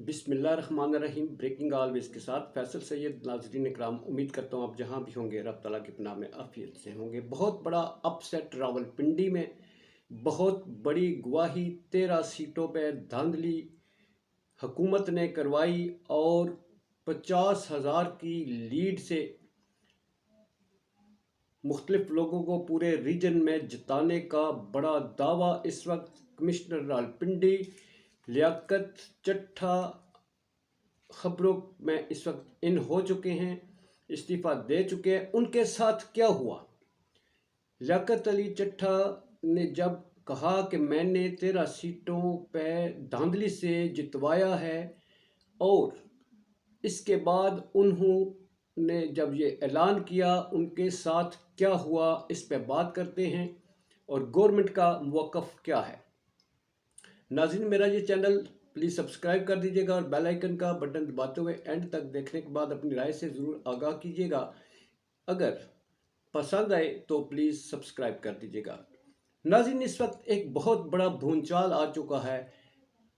बिस्मिल्लाहिर्रहमानिर्रहीम। Breaking always के साथ फैसल सैयद। नाज़रीन इकराम, उम्मीद करता हूँ आप जहाँ भी होंगे रब ताला की पनाह में आफियत से होंगे। बहुत बड़ा अपसेट रावलपिंडी में, बहुत बड़ी गवाही 13 सीटों पर धांधली हुकूमत ने करवाई और 50,000 की लीड से मुख्तलिफ लोगों को पूरे रीजन में जिताने का बड़ा दावा इस वक्त कमिश्नर रावलपिंडी लियाकत चट्ठा खबरों में इस वक्त इन हो चुके हैं, इस्तीफ़ा दे चुके हैं। उनके साथ क्या हुआ? लियाकत अली चट्ठा ने जब कहा कि मैंने 13 सीटों पे धांधली से जितवाया है, और इसके बाद उन्होंने जब ये ऐलान किया, उनके साथ क्या हुआ इस पे बात करते हैं और गवर्नमेंट का मौक़िफ़ क्या है। नाज़रीन, मेरा ये चैनल प्लीज़ सब्सक्राइब कर दीजिएगा और बेल आइकन का बटन दबाते हुए एंड तक देखने के बाद अपनी राय से ज़रूर आगाह कीजिएगा। अगर पसंद आए तो प्लीज़ सब्सक्राइब कर दीजिएगा। नाज़रीन, इस वक्त एक बहुत बड़ा भूचाल आ चुका है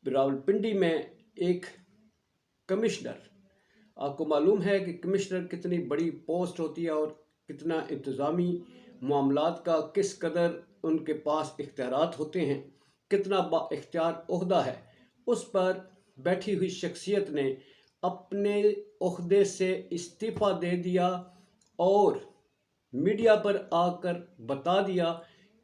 रावलपिंडी में। एक कमिश्नर, आपको मालूम है कि कमिश्नर कितनी बड़ी पोस्ट होती है और कितना इंतज़ामी मामलात का किस कदर उनके पास इख्तियारात होते हैं, कितना बाइख्तियार ओहदा है। उस पर बैठी हुई शख्सियत ने अपने ओहदे से इस्तीफ़ा दे दिया और मीडिया पर आकर बता दिया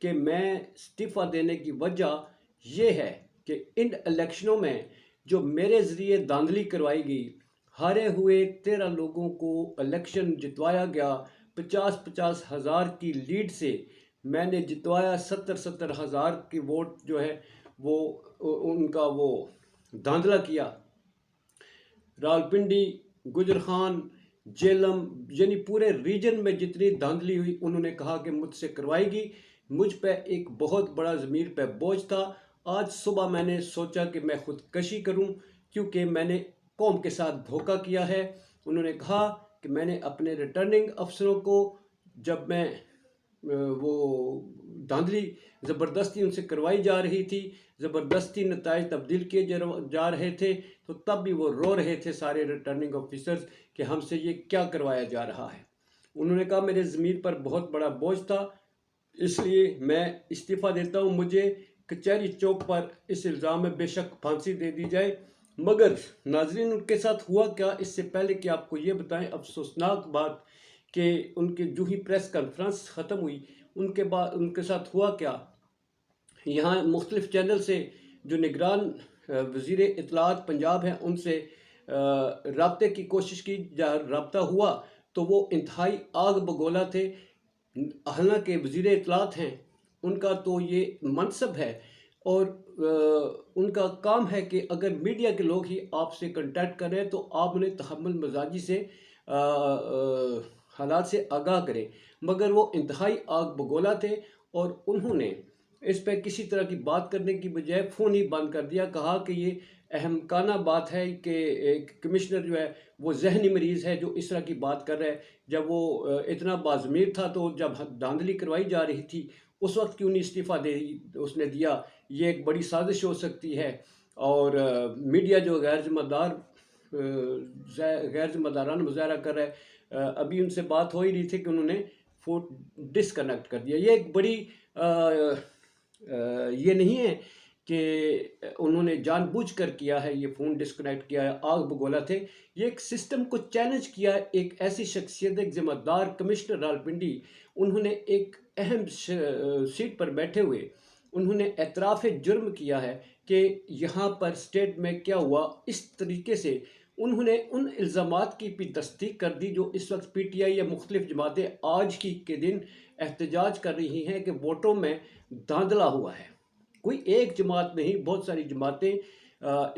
कि मैं इस्तीफ़ा देने की वजह यह है कि इन इलेक्शनों में जो मेरे ज़रिए धांधली करवाई गई, हारे हुए 13 लोगों को इलेक्शन जितवाया गया। 50-50 हज़ार की लीड से मैंने जितवाया। 70-70 हज़ार की वोट जो है वो उनका वो धांधला किया। रावलपिंडी, गुजरखान, जेलम, यानी पूरे रीजन में जितनी धांधली हुई, उन्होंने कहा कि मुझसे करवाएगी। मुझ पे एक बहुत बड़ा ज़मीर पे बोझ था। आज सुबह मैंने सोचा कि मैं खुदकशी करूं, क्योंकि मैंने कौम के साथ धोखा किया है। उन्होंने कहा कि मैंने अपने रिटर्निंग अफसरों को, जब मैं वो धांधली ज़बरदस्ती उनसे करवाई जा रही थी, ज़बरदस्ती नताइज तब्दील किए जा रहे थे, तो तब भी वो रो रहे थे सारे रिटर्निंग ऑफिसर्स कि हमसे ये क्या करवाया जा रहा है। उन्होंने कहा मेरे ज़मीर पर बहुत बड़ा बोझ था, इसलिए मैं इस्तीफ़ा देता हूँ। मुझे कचहरी चौक पर इस इल्ज़ाम में बेशक फांसी दे दी जाए। मगर नाजरीन, उनके साथ हुआ क्या, इससे पहले कि आपको ये बताएं, अफसोसनाक बात कि उनकी जो ही प्रेस कॉन्फ्रेंस ख़त्म हुई, उनके बाद उनके साथ हुआ क्या। यहाँ मुख्तलिफ चैनल से जो निगरान वज़ीर इत्तलाआत पंजाब हैं, उनसे रब्ते की कोशिश की, रब्ता हुआ तो वो इंतहाई आग बगोला थे। हालांकि वज़ीर इत्तलाआत हैं, उनका तो ये मनसब है और उनका काम है कि अगर मीडिया के लोग ही आपसे कंटेक्ट करें तो आप उन्हें तहम्मुल मजाजी से हालात से आगाह करें। मगर वो इंतहाई आग बगोला थे और उन्होंने इस पर किसी तरह की बात करने की बजाय फ़ोन ही बंद कर दिया। कहा कि ये अहमकाना बात है कि एक कमिश्नर जो है वो जहनी मरीज़ है जो इस तरह की बात कर रहा है। जब वो इतना बाज़मीर था, तो जब धांधली करवाई जा रही थी उस वक्त क्यों नहीं इस्तीफ़ा उसने दिया। ये एक बड़ी साजिश हो सकती है और मीडिया जो गैर ज़िम्मेदाराना मुज़ाहरा कर रहा है। अभी उनसे बात हो ही रही थी कि उन्होंने फ़ोन डिसकनेक्ट कर दिया। ये एक बड़ी ये नहीं है कि उन्होंने जानबूझकर किया है, ये फ़ोन डिस्कनेक्ट किया है, आग बगोला थे। ये एक सिस्टम को चैलेंज किया। एक ऐसी शख्सियत, एक ज़िम्मेदार कमिश्नर रावलपिंडी, उन्होंने एक अहम सीट पर बैठे हुए उन्होंने एतराफ़ जुर्म किया है कि यहाँ पर स्टेट में क्या हुआ। इस तरीके से उन्होंने उन इल्ज़ामात की भी तस्दीक कर दी जो इस वक्त PTI या मुख्तलिफ जमातें आज की के दिन एहतजाज कर रही हैं कि वोटों में धांधला हुआ है। कोई एक जमात नहीं, बहुत सारी जमातें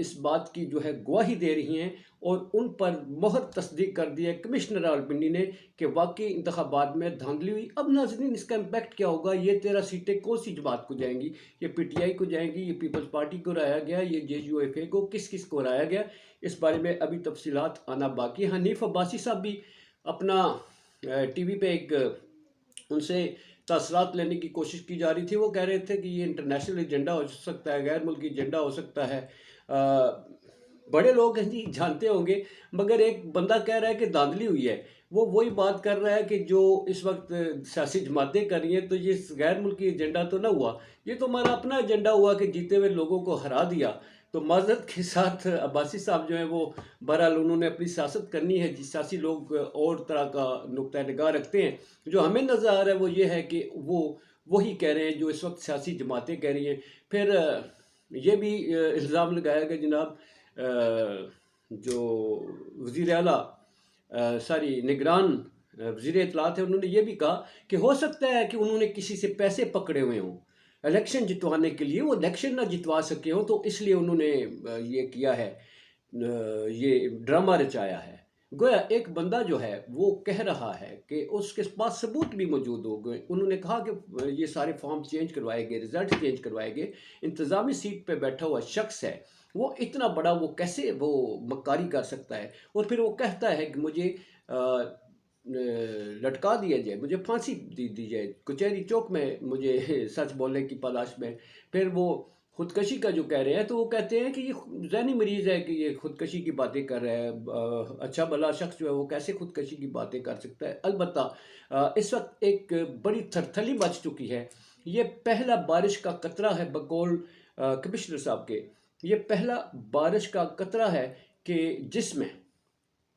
इस बात की जो है गवाही दे रही हैं और उन पर मोहर तस्दीक कर दी है कमिश्नर रावलपिंडी ने कि वाकई इंतखाबात में धांधली हुई। अब नाज़रीन, इसका इम्पैक्ट क्या होगा? ये 13 सीटें कौन सी जमात को जाएंगी? ये PTI को जाएंगी, ये पीपल्स पार्टी को राया गया, ये JUFA को, किस किस को राया गया, इस बारे में अभी तफसीलात आना बाकी है। हनीफ अब्बासी साहब भी अपना TV पे एक उनसे तासरात लेने की कोशिश की जा रही थी। वो कह रहे थे कि ये इंटरनेशनल एजेंडा हो सकता है, गैर मुल्की एजेंडा हो सकता है। بڑے لوگ ہیں جی جانتے ہوں گے، مگر ایک بندہ کہہ رہا ہے کہ دھاندلی ہوئی ہے، وہ وہی بات کر رہا ہے کہ جو اس وقت سیاسی جماعتیں کر رہی ہیں، تو یہ غیر ملکی ایجنڈا تو نہ ہوا، یہ تو ہمارا اپنا ایجنڈا ہوا کہ جیتے ہوئے لوگوں کو ہرا دیا۔ تو معذرت کے ساتھ عباسی صاحب جو ہیں وہ بہرحال انہوں نے اپنی سیاست کرنی ہے جی، سیاسی لوگ اور طرح کا نقطہ نگاہ رکھتے ہیں، جو ہمیں نظر آ رہا ہے وہ یہ ہے کہ وہ وہی کہہ رہے ہیں جو اس وقت سیاسی جماعتیں کہہ رہی ہیں۔ پھر یہ بھی الزام لگایا کہ جناب جو وزیر اعلیٰ ساری نگران وزیر اطلاعات ہے، انہوں نے یہ بھی کہا کہ ہو سکتا ہے کہ انہوں نے کسی سے پیسے پکڑے ہوئے ہوں الیکشن جتوانے کے لیے، وہ الیکشن نہ جتوا سکے ہوں، تو اس لیے انہوں نے یہ کیا ہے، یہ ڈرامہ رچایا ہے۔ گویا ایک بندہ جو ہے وہ کہہ رہا ہے کہ اس کے پاس ثبوت بھی موجود ہو گئے، انہوں نے کہا کہ یہ سارے فارم چینج کروائے گئے، رزلٹ چینج کروائے گئے، انتظامی سیٹ پہ بیٹھا ہوا شخص ہے، وہ اتنا بڑا وہ کیسے وہ مکاری کر سکتا ہے؟ اور پھر وہ کہتا ہے کہ مجھے لٹکا دیا جائے، مجھے پھانسی دی جائے کچہری چوک میں، مجھے سچ بولنے کی پالاش میں۔ پھر وہ خودکشی کا جو کہہ رہے ہیں تو وہ کہتے ہیں کہ یہ ذہنی مریض ہے کہ یہ خودکشی کی باتیں کر رہا ہے، اچھا بھلا شخص جو ہے وہ کیسے خودکشی کی باتیں کر سکتا ہے؟ البتہ اس وقت ایک بڑی تھرتھلی مچ چکی ہے، یہ پہلا بارش کا قطرہ ہے بقول کمشنر صاحب کے، یہ پہلا بارش کا قطرہ ہے کہ جس میں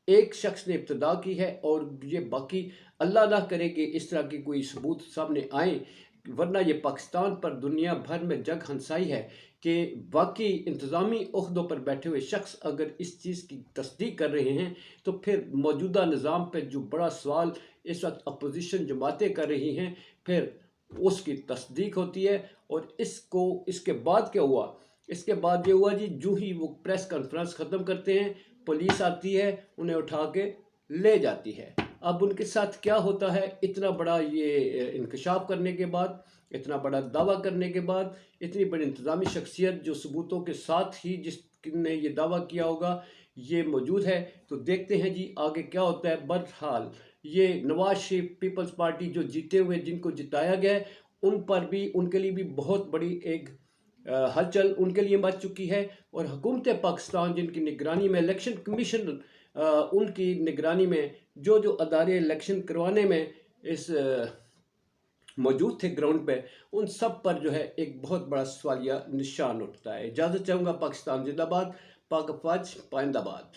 ایک شخص نے ابتدا کی ہے، اور یہ باقی اللہ نہ کرے کہ اس طرح کی کوئی ثبوت سامنے آئیں، ورنہ یہ پاکستان پر دنیا بھر میں جگ ہنسائی ہے کہ واقعی انتظامی عہدوں پر بیٹھے ہوئے شخص اگر اس چیز کی تصدیق کر رہے ہیں، تو پھر موجودہ نظام پہ جو بڑا سوال اس وقت اپوزیشن جماعتیں کر رہی ہیں، پھر اس کی تصدیق ہوتی ہے۔ اور اس کے بعد کیا ہوا؟ اس کے بعد یہ ہوا جی، جو ہی وہ پریس کانفرنس ختم کرتے ہیں، پولیس آتی ہے، انہیں اٹھا کے لے جاتی ہے۔ اب ان کے ساتھ کیا ہوتا ہے؟ اتنا بڑا یہ انکشاف کرنے کے بعد، اتنا بڑا دعویٰ کرنے کے بعد، اتنی بڑی انتظامی شخصیت جو ثبوتوں کے ساتھ ہی جس نے یہ دعویٰ کیا ہوگا یہ موجود ہے، تو دیکھتے ہیں جی آگے کیا ہوتا ہے۔ بہرحال یہ نواز شریف پیپلز پارٹی جو جیتے ہوئے جن کو جتایا گیا ہے، ان پر بھی، ان کے لیے بھی بہت بڑی ایک ہلچل ان کے لیے مچ چکی ہے، اور حکومت پاکستان جن کی نگرانی میں الیکشن کمیشن، ان کی نگرانی میں جو ادارے الیکشن کروانے میں اس موجود تھے گراؤنڈ پہ، ان سب پر جو ہے ایک بہت بڑا سوالیہ نشان اٹھتا ہے۔ اجازت چاہوں گا۔ پاکستان زندہ باد، پاک افواج پائندہ باد۔